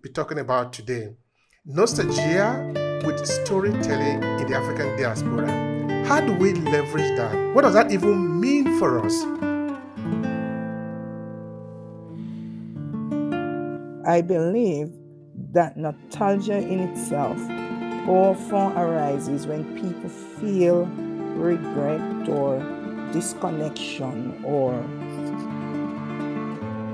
be talking about today. Nostalgia with storytelling in the African diaspora. How do we leverage that? What does that even mean for us? I believe that nostalgia in itself often arises when people feel regret or disconnection or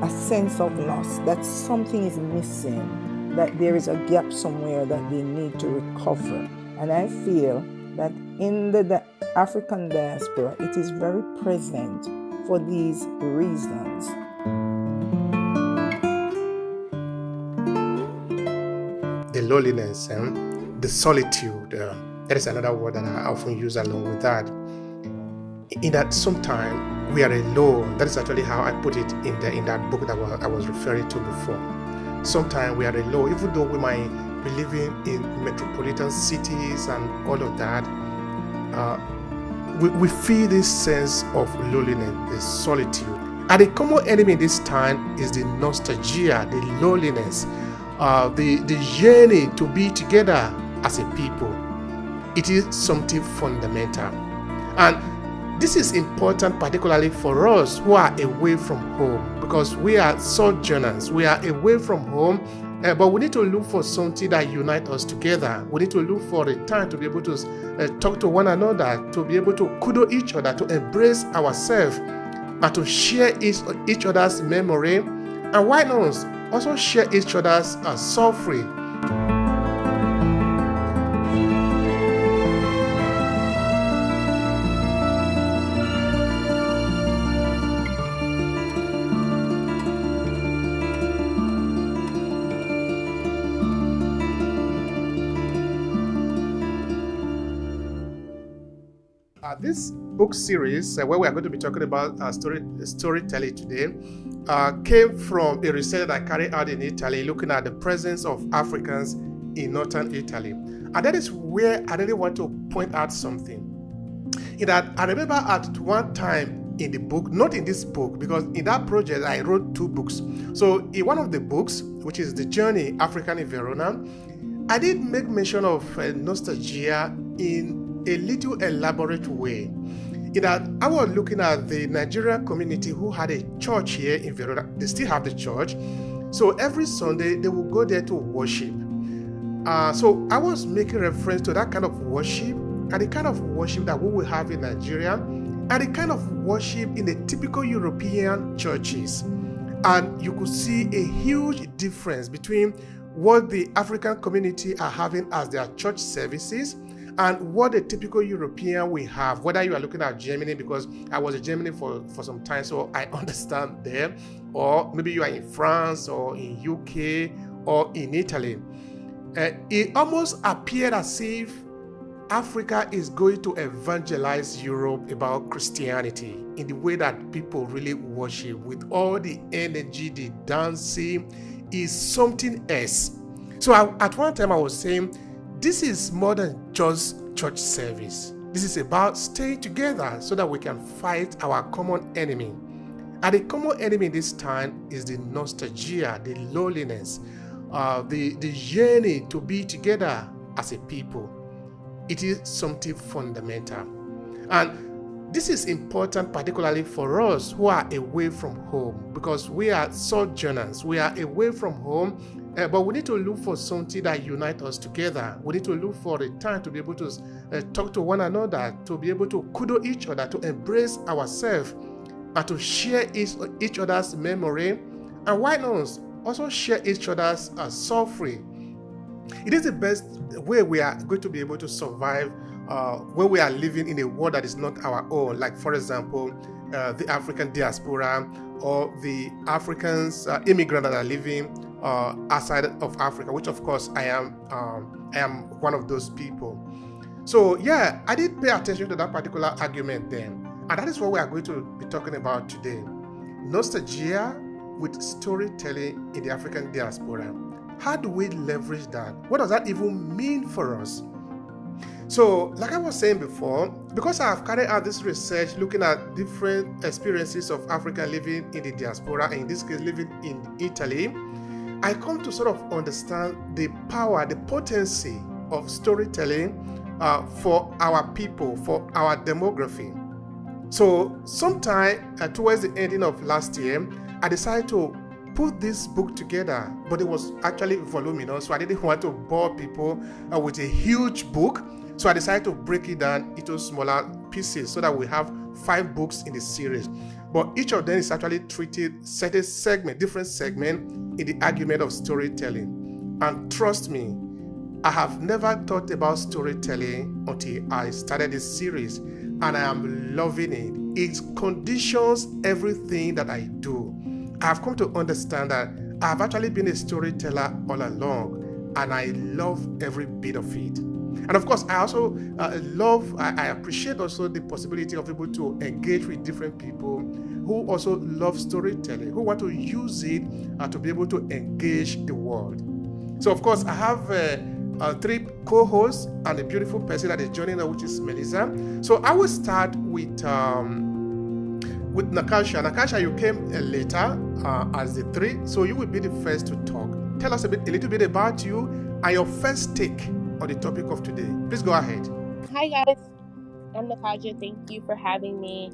a sense of loss, that something is missing, that there is a gap somewhere that they need to recover. And I feel that in the African diaspora, it is very present for these reasons. The loneliness and the solitude. That is another word that I often use along with that. In that sometimes we are alone. That is actually how I put it in that book that I was referring to before. Sometimes we are alone, even though we might be living in metropolitan cities and all of that. We feel this sense of loneliness, the solitude. And the common enemy this time is the nostalgia, the loneliness, the yearning to be together as a people. It is something fundamental. And this is important particularly for us who are away from home, because we are sojourners, we are away from home, but we need to look for something that unites us together. We need to look for a time to be able to talk to one another, to be able to kudo each other, to embrace ourselves, and to share each other's memory, and why not also share each other's suffering. This book series, where we are going to be talking about storytelling today, came from a research that I carried out in Italy, looking at the presence of Africans in northern Italy. And that is where I really want to point out something. In that, I remember at one time in the book, not in this book, because in that project I wrote 2 books. So in one of the books, which is The Journey, African in Verona, I did make mention of nostalgia in a little elaborate way. In that, I was looking at the Nigerian community who had a church here in Verona. They still have the church. So every Sunday, they will go there to worship. So I was making reference to that kind of worship, and the kind of worship that we will have in Nigeria, and the kind of worship in the typical European churches. And you could see a huge difference between what the African community are having as their church services and what the typical European we have, whether you are looking at Germany, because I was in Germany for some time, so I understand them, or maybe you are in France or in UK or in Italy. It almost appeared as if Africa is going to evangelize Europe about Christianity in the way that people really worship, with all the energy, the dancing is something else. So at one time I was saying, this is more than just church service. This is about staying together so that we can fight our common enemy. And the common enemy this time is the nostalgia, the loneliness, the yearning to be together as a people. It is something fundamental. And this is important particularly for us who are away from home, because we are sojourners, we are away from home, but we need to look for something that unites us together. We need to look for a time to be able to talk to one another, to be able to kudo each other, to embrace ourselves, and to share each other's memory, and why not also share each other's suffering. It is the best way we are going to be able to survive when we are living in a world that is not our own. Like, for example, the African diaspora, or the Africans, immigrants that are living outside of Africa, which of course I am one of those people. So yeah, I did pay attention to that particular argument then, and that is what we are going to be talking about today. Nostalgia with storytelling in the African diaspora. How do we leverage that? What does that even mean for us? So, like I was saying before, because I have carried out this research looking at different experiences of African living in the diaspora, and in this case living in Italy, I come to sort of understand the power, the potency of storytelling for our people, for our demography. So sometime towards the ending of last year, I decided to put this book together, but it was actually voluminous, so I didn't want to bore people with a huge book. So I decided to break it down into smaller pieces so that we have 5 books in the series. But each of them is actually treated certain segment, different segment in the argument of storytelling. And trust me, I have never thought about storytelling until I started this series, and I am loving it. It conditions everything that I do. I have come to understand that I have actually been a storyteller all along, and I love every bit of it. And of course, I also I appreciate also the possibility of able to engage with different people who also love storytelling, who want to use it to be able to engage the world. So of course, I have 3 co-hosts and a beautiful person that is joining us, which is Melissa. So I will start with Nakasha. Nakasha, you came later as the 3, so you will be the first to talk. Tell us a little bit about you and your first take on the topic of today. Please go ahead. Hi guys, I'm Nakaja. Thank you for having me.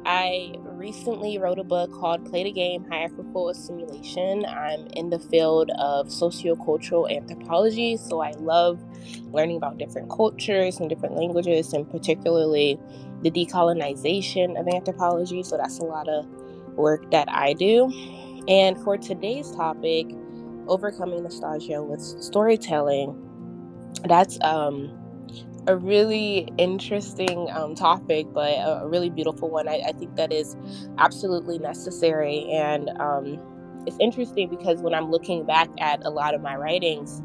I recently wrote a book called Play the Game, Hierarchical Assimilation. I'm in the field of sociocultural anthropology, so I love learning about different cultures and different languages, and particularly the decolonization of anthropology. So that's a lot of work that I do. And for today's topic, overcoming nostalgia with storytelling, that's a really interesting topic, but a really beautiful one. I think that is absolutely necessary. And it's interesting because when I'm looking back at a lot of my writings,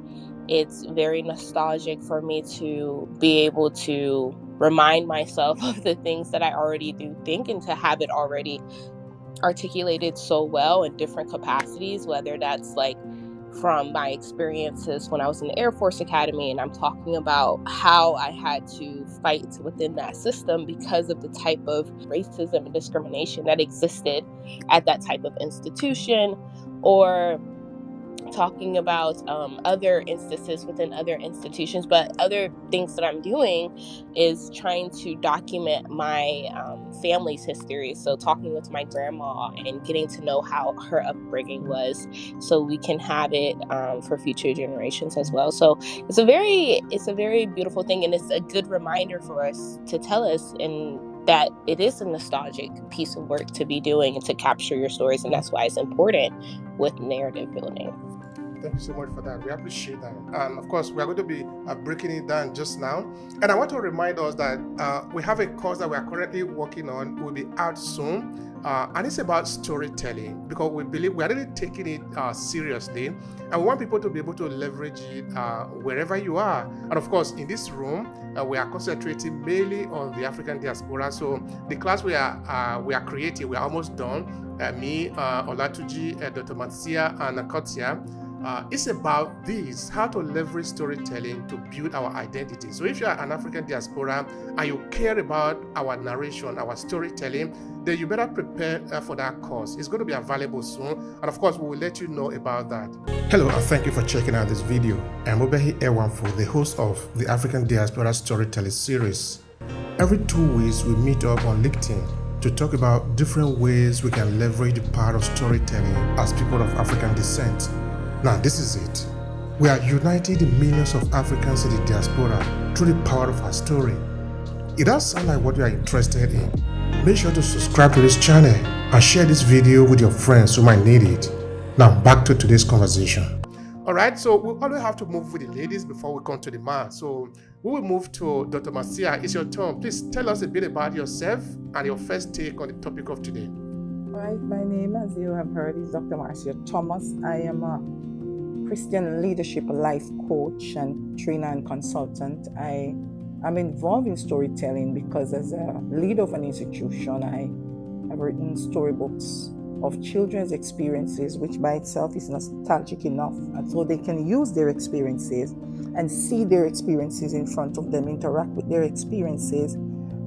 it's very nostalgic for me to be able to remind myself of the things that I already do think, and to have it already articulated so well in different capacities, whether that's like from my experiences when I was in the Air Force Academy, and I'm talking about how I had to fight within that system because of the type of racism and discrimination that existed at that type of institution, or talking about other instances within other institutions. But other things that I'm doing is trying to document my family's history. So talking with my grandma and getting to know how her upbringing was, so we can have it for future generations as well. So it's a very beautiful thing, and it's a good reminder for us to tell us that it is a nostalgic piece of work to be doing and to capture your stories, and that's why it's important with narrative building. Thank you so much for that. We appreciate that. And of course, we are going to be breaking it down just now. And I want to remind us that we have a course that we are currently working on. It will be out soon. And it's about storytelling, because we believe we are really taking it seriously. And we want people to be able to leverage it wherever you are. And of course, in this room, we are concentrating mainly on the African diaspora. So the class we are creating, we are almost done. Me, Olatuji, Dr. Matsia, and Kotia. It's about this, how to leverage storytelling to build our identity. So if you are an African diaspora and you care about our narration, our storytelling, then you better prepare for that course. It's going to be available soon, and of course we will let you know about that. Hello, and thank you for checking out this video. I'm Obehi Ewanfo, the host of the African Diaspora Storytelling Series. Every 2 weeks we meet up on LinkedIn to talk about different ways we can leverage the power of storytelling as people of African descent. Now, this is it. We are uniting the millions of Africans in the diaspora through the power of our story. It does sound like what you are interested in. Make sure to subscribe to this channel and share this video with your friends who might need it. Now, back to today's conversation. All right, so we always have to move with the ladies before we come to the man. So we will move to Dr. Marcia. It's your turn. Please tell us a bit about yourself and your first take on the topic of today. All right, my name, as you have heard, is Dr. Marcia Thomas. I am a Christian leadership life coach and trainer and consultant. I am involved in storytelling because as a leader of an institution, I have written storybooks of children's experiences, which by itself is nostalgic enough, and so they can use their experiences and see their experiences in front of them, interact with their experiences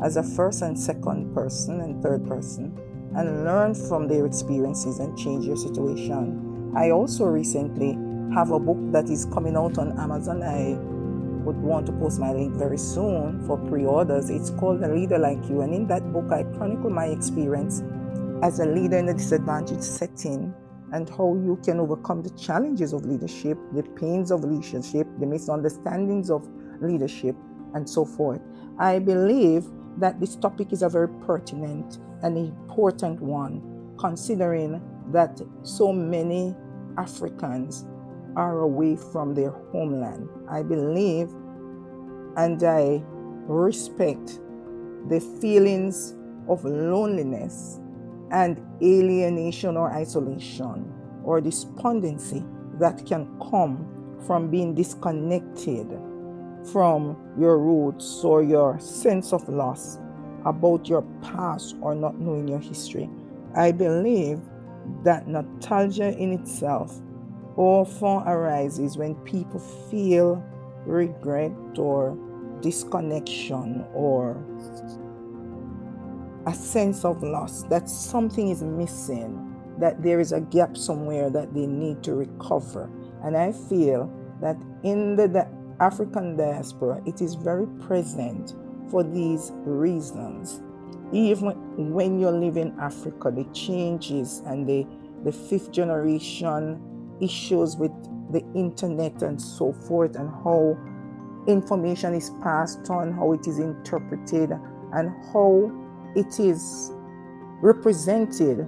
as a first and second person and third person, and learn from their experiences and change their situation. I also recently have a book that is coming out on Amazon. I would want to post my link very soon for pre-orders. It's called A Leader Like You, and in that book I chronicle my experience as a leader in a disadvantaged setting and how you can overcome the challenges of leadership, the pains of leadership, the misunderstandings of leadership, and so forth. I believe that this topic is a very pertinent and important one, considering that so many Africans are away from their homeland. I believe and I respect the feelings of loneliness and alienation or isolation or despondency that can come from being disconnected from your roots or your sense of loss about your past or not knowing your history. I believe that nostalgia in itself often arises when people feel regret or disconnection or a sense of loss, that something is missing, that there is a gap somewhere that they need to recover. And I feel that in the African diaspora, it is very present for these reasons. Even when you live in Africa, the changes and the fifth generation issues with the internet and so forth, and how information is passed on, how it is interpreted, and how it is represented,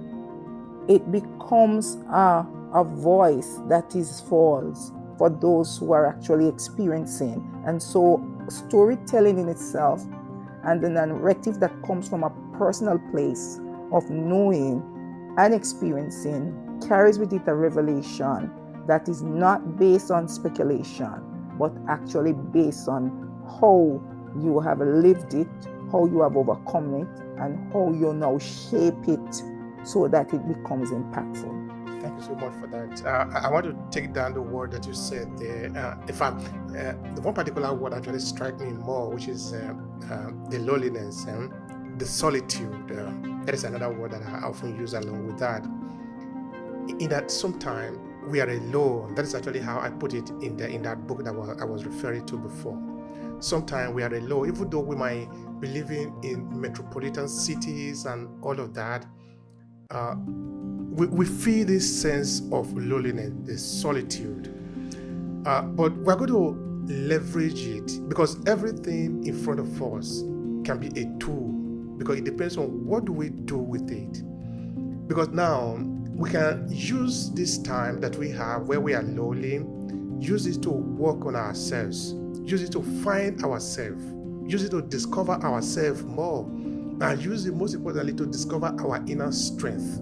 it becomes a voice that is false for those who are actually experiencing. And so storytelling in itself and the narrative that comes from a personal place of knowing and experiencing carries with it a revelation that is not based on speculation, but actually based on how you have lived it, how you have overcome it, and how you now shape it so that it becomes impactful. Thank you so much for that. I want to take down the word that you said there. In fact, the one particular word actually struck me more, which is the loneliness and the solitude. That is another word that I often use along with that. In that sometimes we are alone. That is actually how I put it in that book that I was referring to before. Sometimes we are alone, even though we might be living in metropolitan cities and all of that. We feel this sense of loneliness, this solitude. But we're going to leverage it, because everything in front of us can be a tool, because it depends on what do we do with it. Because now we can use this time that we have where we are lonely, use it to work on ourselves, use it to find ourselves, use it to discover ourselves more, and use it most importantly to discover our inner strength.